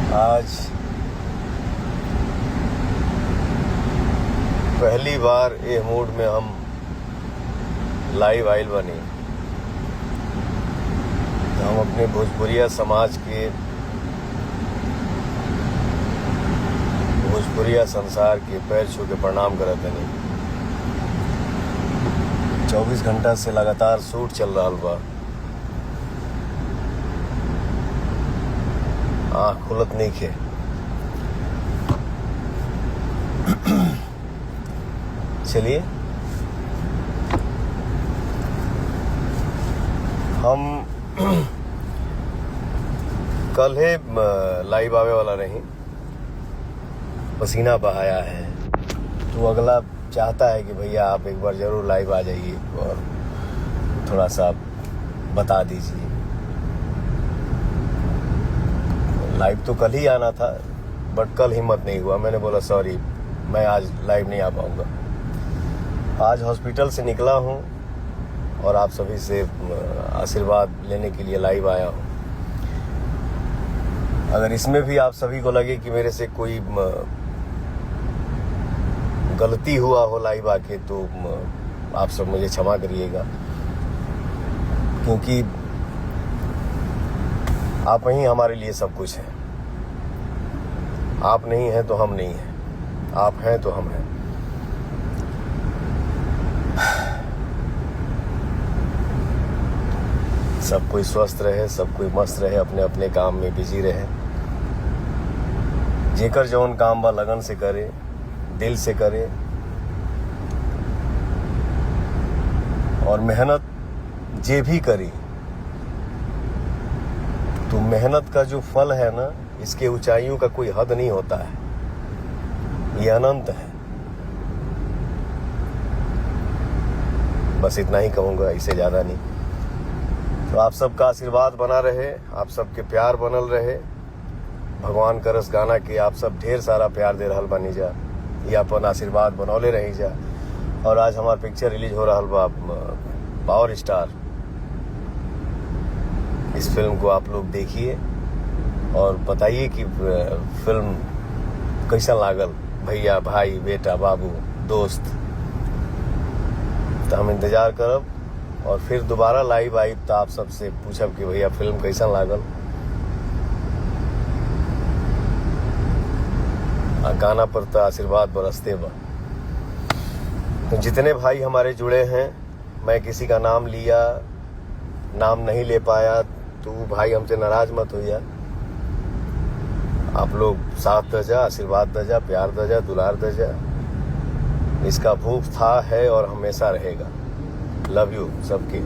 आज पहली बार ये मूड में हम लाइव आइल बने। हम अपने भोजपुरिया समाज के, भोजपुरिया संसार के पैर छू के प्रणाम करत हनी। 24 घंटा से लगातार शूट चल रहा बा। आँख खुलत नहीं खे। चलिए हम कल है लाइव आवे वाला नहीं, पसीना बहाया है तो अगला चाहता है कि भैया आप एक बार जरूर लाइव आ जाइए और थोड़ा सा बता दीजिए। लाइव तो कल ही आना था बट कल हिम्मत नहीं हुआ। मैंने बोला सॉरी, मैं आज लाइव नहीं आ पाऊंगा। आज हॉस्पिटल से निकला हूं और आप सभी से आशीर्वाद लेने के लिए लाइव आया हूं। अगर इसमें भी आप सभी को लगे कि मेरे से कोई गलती हुआ हो लाइव आके, तो आप सब मुझे क्षमा करिएगा, क्योंकि आप ही हमारे लिए सब कुछ हैं। आप नहीं हैं तो हम नहीं हैं, आप हैं तो हम हैं। सब कोई स्वस्थ रहे, सब कोई मस्त रहे, अपने अपने काम में बिजी रहे। जेकर जौन काम बा लगन से करे, दिल से करे और मेहनत जे भी करी तो मेहनत का जो फल है ना, इसके ऊंचाइयों का कोई हद नहीं होता है, ये अनंत है। बस इतना ही कहूँगा, इससे ज़्यादा नहीं। तो आप सबका आशीर्वाद बना रहे, आप सबके प्यार बनल रहे। भगवान करस गाना के आप सब ढेर सारा प्यार दे रहल बानी जा, ये अपन आशीर्वाद बनौले रही जा। और आज हमार पिक्चर रिलीज हो रहा बा, पावर स्टार। इस फिल्म को आप लोग देखिए और बताइए कि फिल्म कैसा लागल। भैया, भाई, बेटा, बाबू, दोस्त, तो हम इंतजार करब और फिर दोबारा लाइव आई तो आप सबसे पूछब कि भैया फिल्म कैसा लागल। गाना पर तो आशीर्वाद बरसते बा। तो जितने भाई हमारे जुड़े हैं, मैं किसी का नाम लिया, नाम नहीं ले पाया तो भाई हमसे नाराज मत होइया। आप लोग साथ दजा, आशीर्वाद दजा, प्यार दजा, दुलार दजा। इसका भूख था, है और हमेशा रहेगा। लव यू सबके।